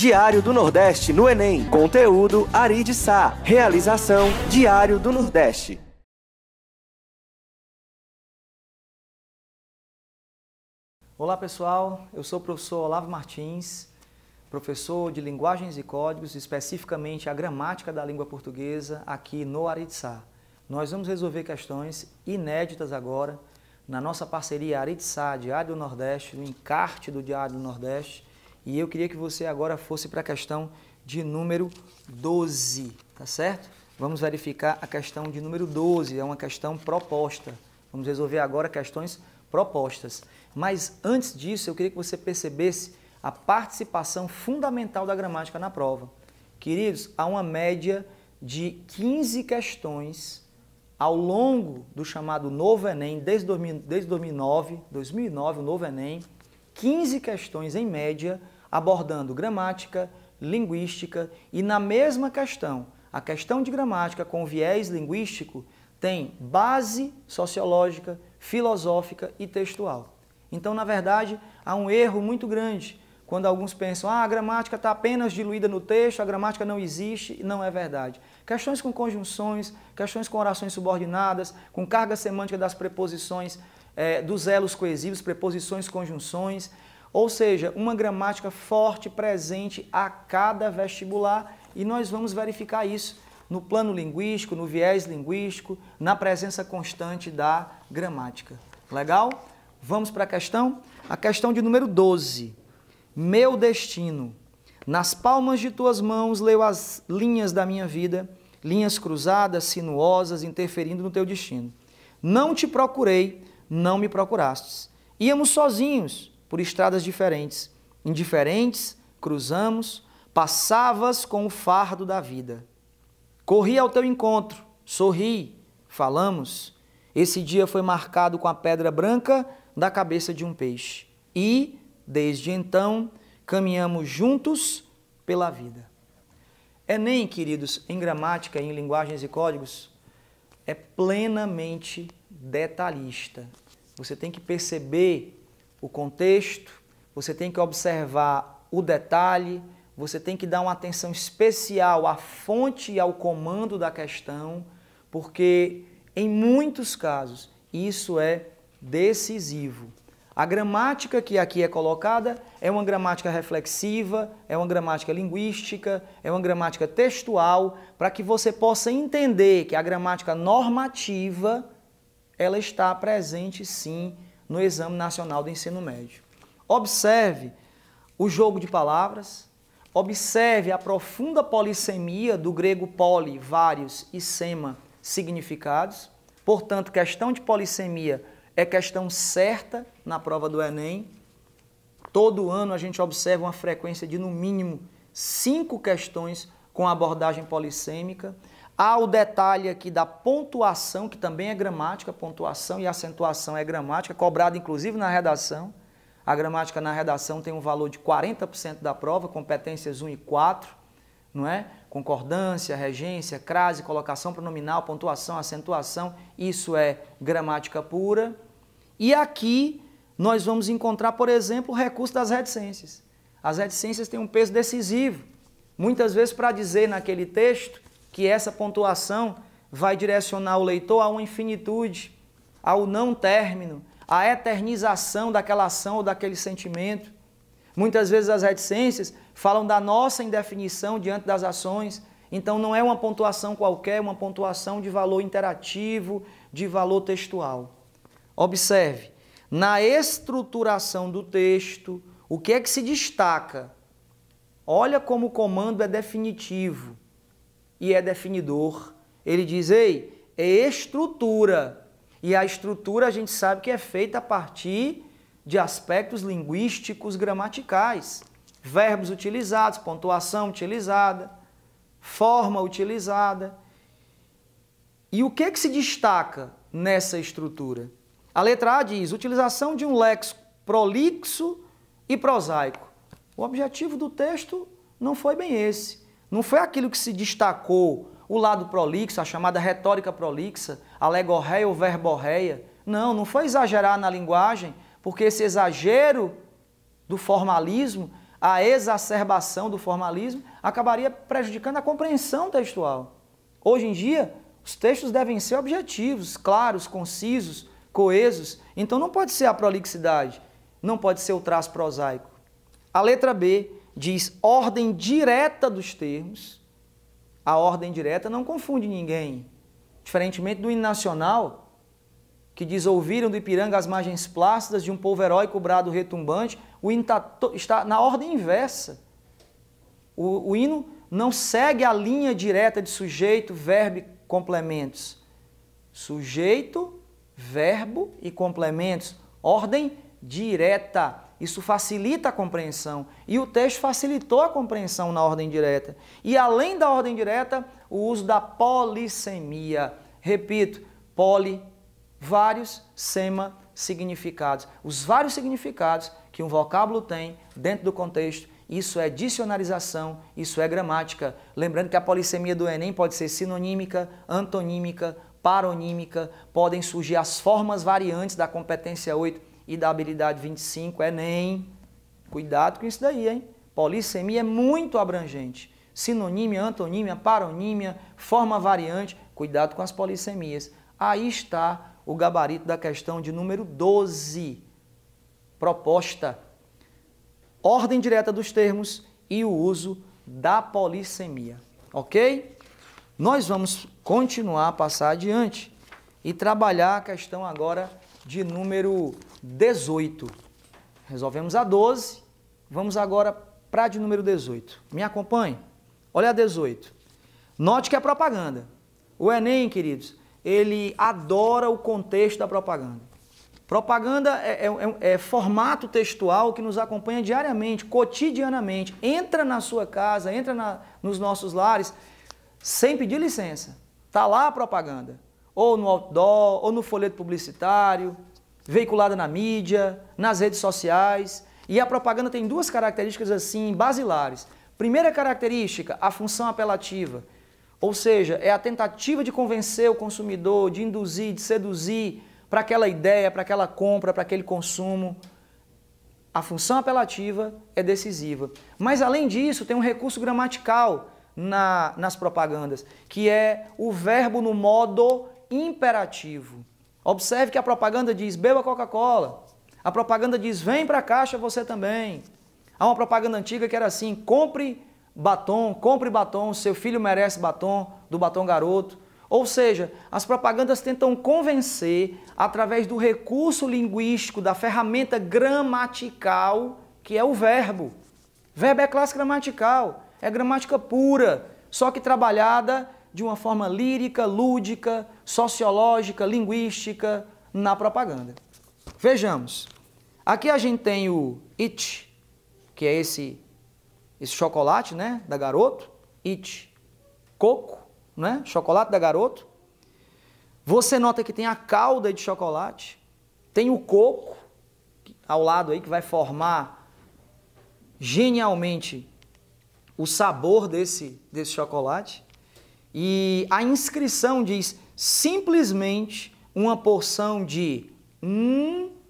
Diário do Nordeste no Enem. Conteúdo Ari de Sá. Realização Diário do Nordeste. Olá pessoal, eu sou o professor Olavo Martins, professor de Linguagens e Códigos, especificamente a gramática da língua portuguesa aqui no Ari de Sá. Nós vamos resolver questões inéditas agora na nossa parceria Ari de Sá, Diário do Nordeste, no encarte do Diário do Nordeste. E eu queria que você agora fosse para a questão de número 12, tá certo? Vamos verificar a questão de número 12, é uma questão proposta. Vamos resolver agora questões propostas. Mas antes disso, eu queria que você percebesse a participação fundamental da gramática na prova. Queridos, há uma média de 15 questões ao longo do chamado Novo Enem, desde 2009, o Novo Enem, 15 questões em média abordando gramática, linguística e na mesma questão, a questão de gramática com viés linguístico tem base sociológica, filosófica e textual. Então, na verdade, há um erro muito grande quando alguns pensam a gramática está apenas diluída no texto, a gramática não existe, e não é verdade. Questões com conjunções, questões com orações subordinadas, com carga semântica das preposições, dos elos coesivos, preposições, conjunções, ou seja, uma gramática forte, presente a cada vestibular, e nós vamos verificar isso no plano linguístico, no viés linguístico, na presença constante da gramática. Legal? Vamos para a questão? A questão de número 12. Meu destino. Nas palmas de tuas mãos leio as linhas da minha vida, linhas cruzadas, sinuosas, interferindo no teu destino. Não te procurei, não me procurastes. Íamos sozinhos, por estradas diferentes. Indiferentes, cruzamos, passavas com o fardo da vida. Corri ao teu encontro, sorri, falamos. Esse dia foi marcado com a pedra branca da cabeça de um peixe. E, desde então, caminhamos juntos pela vida. Enem, queridos, em gramática, em linguagens e códigos, é plenamente detalhista. Você tem que perceber o contexto, você tem que observar o detalhe, você tem que dar uma atenção especial à fonte e ao comando da questão, porque em muitos casos isso é decisivo. A gramática que aqui é colocada é uma gramática reflexiva, é uma gramática linguística, é uma gramática textual, para que você possa entender que a gramática normativa ela está presente sim no Exame Nacional do Ensino Médio. Observe o jogo de palavras, observe a profunda polissemia do grego poli, vários, e sema, significados. Portanto, questão de polissemia é questão certa na prova do Enem. Todo ano a gente observa uma frequência de, no mínimo, 5 questões com abordagem polissêmica. Há o detalhe aqui da pontuação, que também é gramática, pontuação e acentuação é gramática, cobrada inclusive na redação. A gramática na redação tem um valor de 40% da prova, competências 1 e 4, não é? Concordância, regência, crase, colocação pronominal, pontuação, acentuação, isso é gramática pura. E aqui nós vamos encontrar, por exemplo, o recurso das reticências. As reticências têm um peso decisivo, muitas vezes para dizer naquele texto que essa pontuação vai direcionar o leitor a uma infinitude, ao não término, à eternização daquela ação ou daquele sentimento. Muitas vezes as reticências falam da nossa indefinição diante das ações, então não é uma pontuação qualquer, é uma pontuação de valor interativo, de valor textual. Observe, na estruturação do texto, o que é que se destaca? Olha como o comando é definitivo e é definidor. Ele diz, ei, é estrutura. E a estrutura a gente sabe que é feita a partir de aspectos linguísticos gramaticais. Verbos utilizados, pontuação utilizada, forma utilizada. E o que se destaca nessa estrutura? A letra A diz, utilização de um léxico prolixo e prosaico. O objetivo do texto não foi bem esse. Não foi aquilo que se destacou, o lado prolixo, a chamada retórica prolixa, a legorreia ou verborreia. Não, não foi exagerar na linguagem, porque esse exagero do formalismo a exacerbação do formalismo acabaria prejudicando a compreensão textual. Hoje em dia, os textos devem ser objetivos, claros, concisos, coesos. Então não pode ser a prolixidade, não pode ser o traço prosaico. A letra B diz ordem direta dos termos. A ordem direta não confunde ninguém. Diferentemente do hino nacional, que diz ouviram do Ipiranga as margens plácidas de um povo heróico brado retumbante, o hino está na ordem inversa. O hino não segue a linha direta de sujeito, verbo e complementos. Sujeito, verbo e complementos. Ordem direta. Isso facilita a compreensão. E o texto facilitou a compreensão na ordem direta. E além da ordem direta, o uso da polissemia. Repito, poli, vários, sema, significados. Os vários significados que um vocábulo tem dentro do contexto, isso é dicionarização, isso é gramática. Lembrando que a polissemia do Enem pode ser sinonímica, antonímica, paronímica, podem surgir as formas variantes da competência 8 e da habilidade 25, Enem. Cuidado com isso daí, hein? Polissemia é muito abrangente. Sinonímia, antonímia, paronímia, forma variante, cuidado com as polissemias. Aí está o gabarito da questão de número 12. Proposta. Ordem direta dos termos e o uso da polissemia. Ok? Nós vamos continuar a passar adiante e trabalhar a questão agora de número 18. Resolvemos a 12, vamos agora para a de número 18. Me acompanhe? Olha a 18. Note que é propaganda. O Enem, queridos, ele adora o contexto da propaganda. Propaganda é formato textual que nos acompanha diariamente, cotidianamente. Entra na sua casa, entra nos nossos lares, sem pedir licença. Está lá a propaganda. Ou no outdoor, ou no folheto publicitário, veiculada na mídia, nas redes sociais. E a propaganda tem duas características assim basilares. Primeira característica, a função apelativa. Ou seja, é a tentativa de convencer o consumidor, de induzir, de seduzir para aquela ideia, para aquela compra, para aquele consumo. A função apelativa é decisiva. Mas, além disso, tem um recurso gramatical nas propagandas, que é o verbo no modo imperativo. Observe que a propaganda diz, beba Coca-Cola. A propaganda diz, vem para a caixa você também. Há uma propaganda antiga que era assim, compre batom, seu filho merece batom, do Batom Garoto. Ou seja, as propagandas tentam convencer através do recurso linguístico, da ferramenta gramatical, que é o verbo. Verbo é classe gramatical, é gramática pura, só que trabalhada de uma forma lírica, lúdica, sociológica, linguística na propaganda. Vejamos, aqui a gente tem o it, que é esse chocolate, né, da Garoto, it, coco, né? Chocolate da Garoto. Você nota que tem a calda de chocolate, tem o coco ao lado aí que vai formar genialmente o sabor desse chocolate. E a inscrição diz simplesmente uma porção de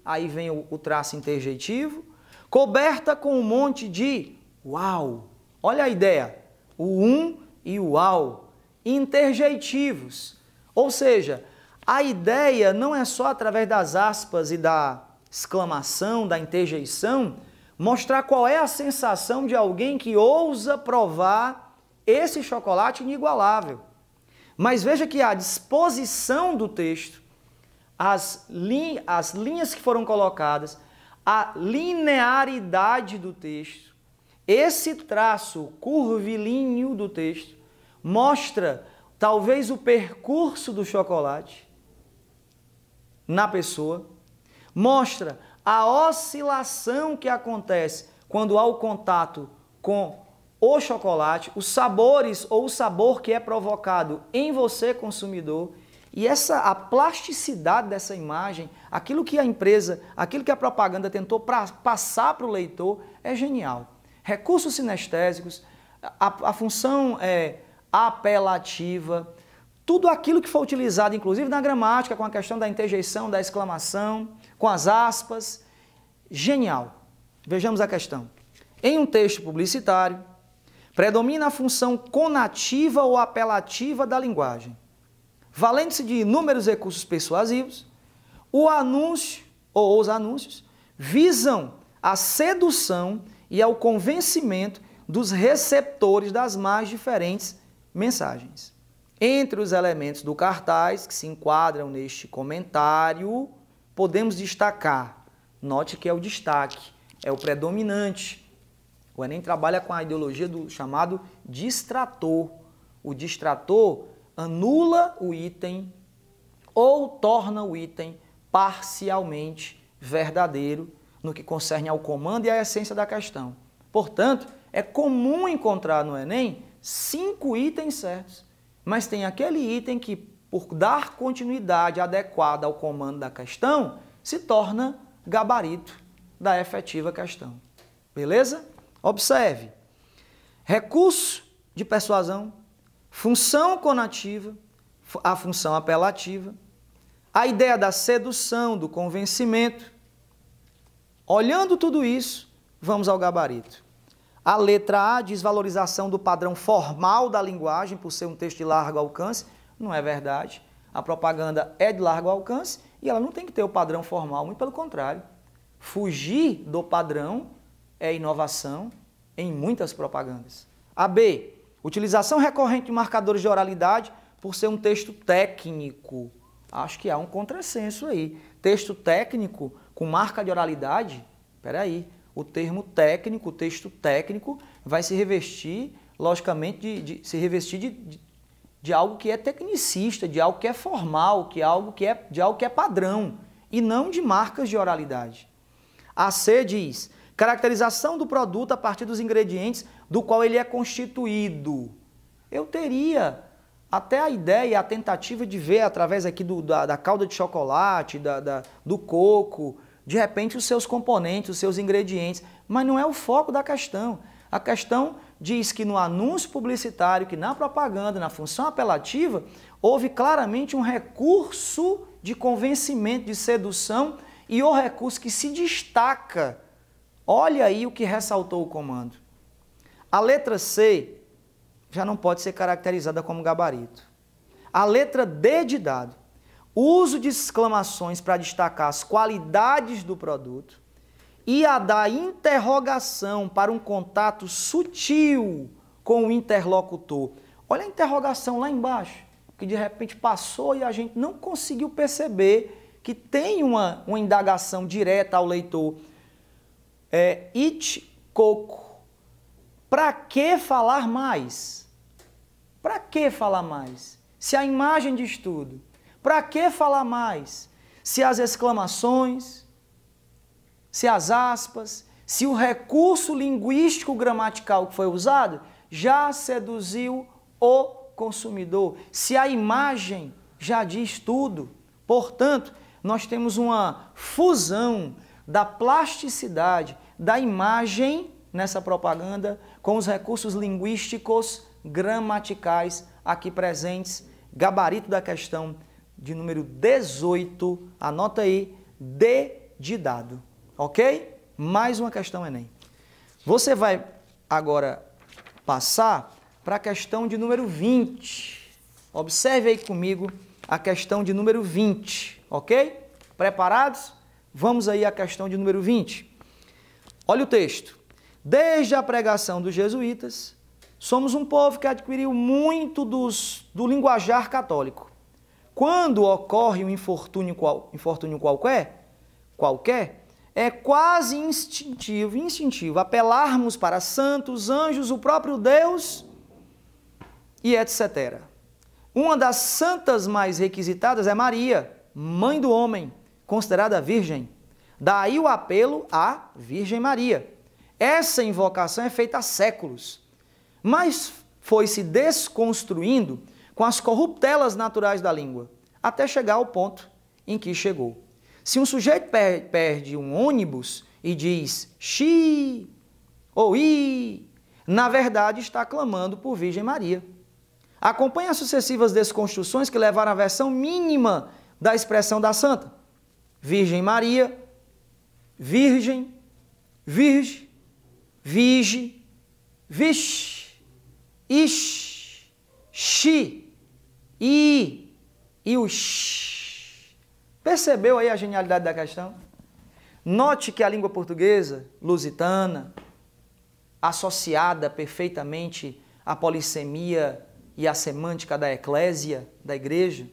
aí vem o traço interjetivo, coberta com um monte de uau. Olha a ideia, o e o uau. Interjeitivos, ou seja, a ideia não é só através das aspas e da exclamação, da interjeição, mostrar qual é a sensação de alguém que ousa provar esse chocolate inigualável. Mas veja que a disposição do texto, as linhas que foram colocadas, a linearidade do texto, esse traço curvilíneo do texto, mostra talvez o percurso do chocolate na pessoa, mostra a oscilação que acontece quando há o contato com o chocolate, os sabores ou o sabor que é provocado em você, consumidor, e a plasticidade dessa imagem, aquilo que a empresa, aquilo que a propaganda tentou passar para o leitor é genial. Recursos sinestésicos, a função apelativa, tudo aquilo que foi utilizado, inclusive na gramática, com a questão da interjeição, da exclamação, com as aspas, genial. Vejamos a questão. Em um texto publicitário, predomina a função conativa ou apelativa da linguagem. Valendo-se de inúmeros recursos persuasivos, o anúncio ou os anúncios visam a sedução e ao convencimento dos receptores das mais diferentes mensagens. Entre os elementos do cartaz que se enquadram neste comentário, podemos destacar, note que é o destaque, é o predominante. O Enem trabalha com a ideologia do chamado distrator. O distrator anula o item ou torna o item parcialmente verdadeiro no que concerne ao comando e à essência da questão. Portanto, é comum encontrar no Enem 5 itens certos, mas tem aquele item que, por dar continuidade adequada ao comando da questão, se torna gabarito da efetiva questão. Beleza? Observe. Recurso de persuasão, função conativa, a função apelativa, a ideia da sedução, do convencimento. Olhando tudo isso, vamos ao gabarito. A letra A, desvalorização do padrão formal da linguagem por ser um texto de largo alcance. Não é verdade. A propaganda é de largo alcance e ela não tem que ter o padrão formal, muito pelo contrário. Fugir do padrão é inovação em muitas propagandas. A B, utilização recorrente de marcadores de oralidade por ser um texto técnico. Acho que há um contrassenso aí. Texto técnico com marca de oralidade, peraí, o termo técnico, o texto técnico vai se revestir, logicamente, de algo que é tecnicista, de algo que é formal, de algo que é padrão, e não de marcas de oralidade. A C diz, caracterização do produto a partir dos ingredientes do qual ele é constituído. Eu teria até a ideia, a tentativa de ver através aqui da calda de chocolate, do coco, de repente os seus componentes, os seus ingredientes, mas não é o foco da questão. A questão diz que no anúncio publicitário, que na propaganda, na função apelativa, houve claramente um recurso de convencimento, de sedução e o recurso que se destaca. Olha aí o que ressaltou o comando. A letra C já não pode ser caracterizada como gabarito. A letra D de dado, uso de exclamações para destacar as qualidades do produto e a da interrogação para um contato sutil com o interlocutor. Olha a interrogação lá embaixo, que de repente passou e a gente não conseguiu perceber que tem uma indagação direta ao leitor. It coco. Para que falar mais? Para que falar mais? Se a imagem diz tudo. Para que falar mais? Se as exclamações, se as aspas, se o recurso linguístico gramatical que foi usado já seduziu o consumidor, se a imagem já diz tudo. Portanto, nós temos uma fusão da plasticidade da imagem nessa propaganda com os recursos linguísticos gramaticais aqui presentes. Gabarito da questão de número 18, anota aí, D de dado, ok? Mais uma questão Enem. Você vai agora passar para a questão de número 20. Observe aí comigo a questão de número 20, ok? Preparados? Vamos aí à questão de número 20. Olha o texto. Desde a pregação dos jesuítas, somos um povo que adquiriu muito do linguajar católico. Quando ocorre um infortúnio qualquer, é quase instintivo apelarmos para santos, anjos, o próprio Deus e etc. Uma das santas mais requisitadas é Maria, mãe do homem, considerada virgem. Daí o apelo à Virgem Maria. Essa invocação é feita há séculos, mas foi se desconstruindo com as corruptelas naturais da língua, até chegar ao ponto em que chegou. Se um sujeito perde um ônibus e diz xi ou i, na verdade está clamando por Virgem Maria. Acompanhe as sucessivas desconstruções que levaram à versão mínima da expressão da santa. Virgem Maria, virgem, virgem, vige, vixe, ish, xi, i e o x. Percebeu aí a genialidade da questão? Note que a língua portuguesa, lusitana, associada perfeitamente à polissemia e à semântica da eclésia, da igreja,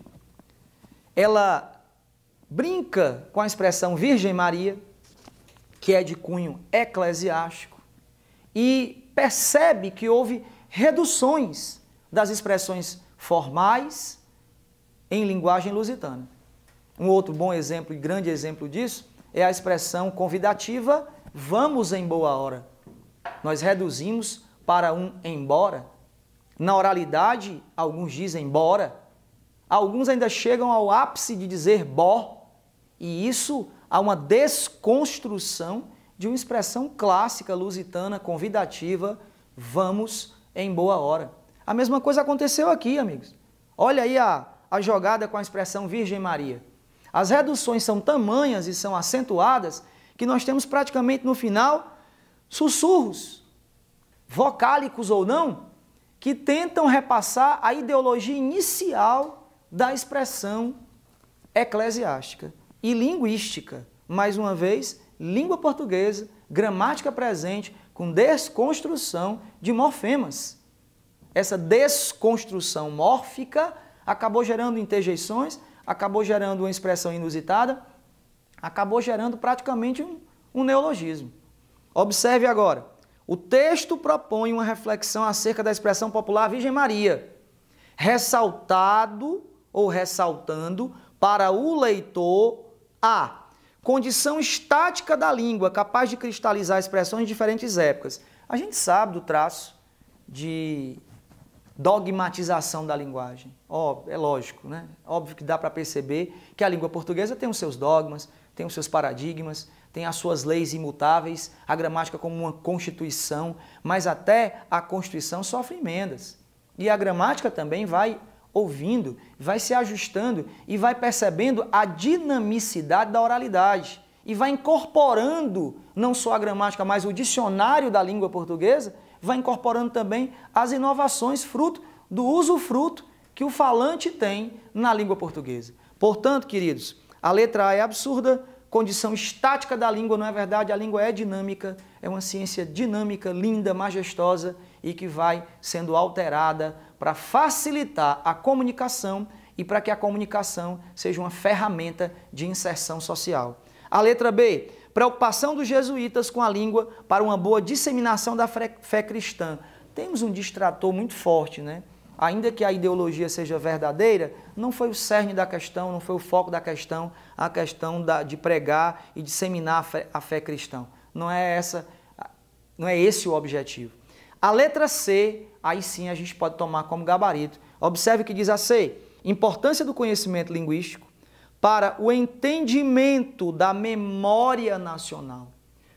ela brinca com a expressão Virgem Maria, que é de cunho eclesiástico, e percebe que houve reduções das expressões formais em linguagem lusitana. Um outro bom exemplo e grande exemplo disso é a expressão convidativa vamos em boa hora. Nós reduzimos para um embora. Na oralidade, alguns dizem bora, alguns ainda chegam ao ápice de dizer bó, e isso há uma desconstrução de uma expressão clássica lusitana convidativa, vamos em boa hora. A mesma coisa aconteceu aqui, amigos. Olha aí a jogada com a expressão Virgem Maria. As reduções são tamanhas e são acentuadas que nós temos praticamente no final sussurros, vocálicos ou não, que tentam repassar a ideologia inicial da expressão eclesiástica e linguística. Mais uma vez, língua portuguesa, gramática presente, com desconstrução de morfemas. Essa desconstrução mórfica acabou gerando interjeições, acabou gerando uma expressão inusitada, acabou gerando praticamente um neologismo. Observe agora, o texto propõe uma reflexão acerca da expressão popular Virgem Maria, ressaltado ou ressaltando para o leitor a condição estática da língua, capaz de cristalizar expressões de diferentes épocas. A gente sabe do traço de dogmatização da linguagem. É lógico, né? Óbvio que dá para perceber que a língua portuguesa tem os seus dogmas, tem os seus paradigmas, tem as suas leis imutáveis, a gramática como uma constituição, mas até a Constituição sofre emendas. E a gramática também vai ouvindo, vai se ajustando e vai percebendo a dinamicidade da oralidade e vai incorporando não só a gramática, mas o dicionário da língua portuguesa, vai incorporando também as inovações fruto do usufruto que o falante tem na língua portuguesa. Portanto, queridos, a letra A é absurda, condição estática da língua, não é verdade? A língua é dinâmica, é uma ciência dinâmica, linda, majestosa e que vai sendo alterada para facilitar a comunicação e para que a comunicação seja uma ferramenta de inserção social. A letra B, preocupação dos jesuítas com a língua para uma boa disseminação da fé cristã. Temos um distrator muito forte, né? Ainda que a ideologia seja verdadeira, não foi o cerne da questão, não foi o foco da questão, a questão de pregar e disseminar a fé cristã. Não é esse o objetivo. A letra C, aí sim a gente pode tomar como gabarito. Observe que diz a C, importância do conhecimento linguístico para o entendimento da memória nacional.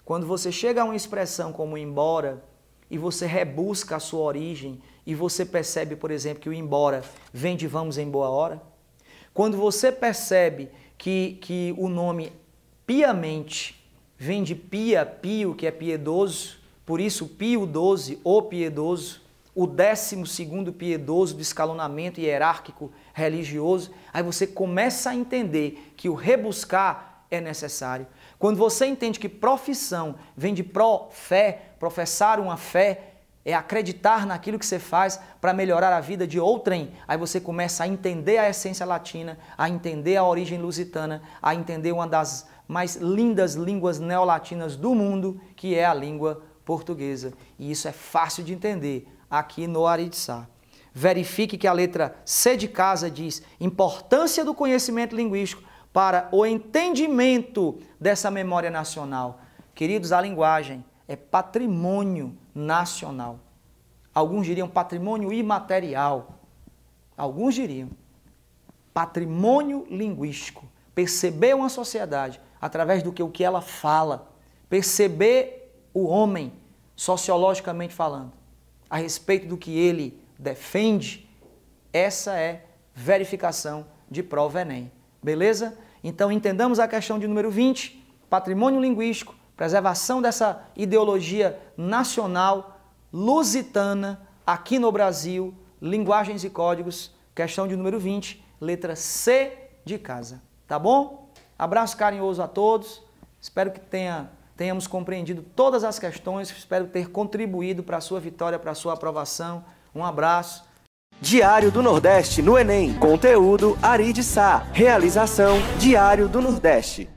Quando você chega a uma expressão como embora e você rebusca a sua origem e você percebe, por exemplo, que o embora vem de vamos em boa hora, quando você percebe que o nome piamente vem de pia, pio, que é piedoso, por isso Pio XII, o piedoso, o 12º piedoso do escalonamento hierárquico religioso, aí você começa a entender que o rebuscar é necessário. Quando você entende que profissão vem de pró-fé, professar uma fé, é acreditar naquilo que você faz para melhorar a vida de outrem, aí você começa a entender a essência latina, a entender a origem lusitana, a entender uma das mais lindas línguas neolatinas do mundo, que é a língua portuguesa. E isso é fácil de entender aqui no Aritzá. Verifique que a letra C de casa diz importância do conhecimento linguístico para o entendimento dessa memória nacional. Queridos, a linguagem é patrimônio nacional. Alguns diriam patrimônio imaterial. Alguns diriam patrimônio linguístico. Perceber uma sociedade através do que ela fala. Perceber o homem, sociologicamente falando, a respeito do que ele defende, essa é verificação de prova Enem. Beleza? Então entendamos a questão de número 20, patrimônio linguístico, preservação dessa ideologia nacional lusitana aqui no Brasil, linguagens e códigos, questão de número 20, letra C de casa. Tá bom? Abraço carinhoso a todos, espero que tenhamos compreendido todas as questões, espero ter contribuído para a sua vitória, para a sua aprovação. Um abraço. Diário do Nordeste no Enem. Conteúdo Ari de Sá. Realização Diário do Nordeste.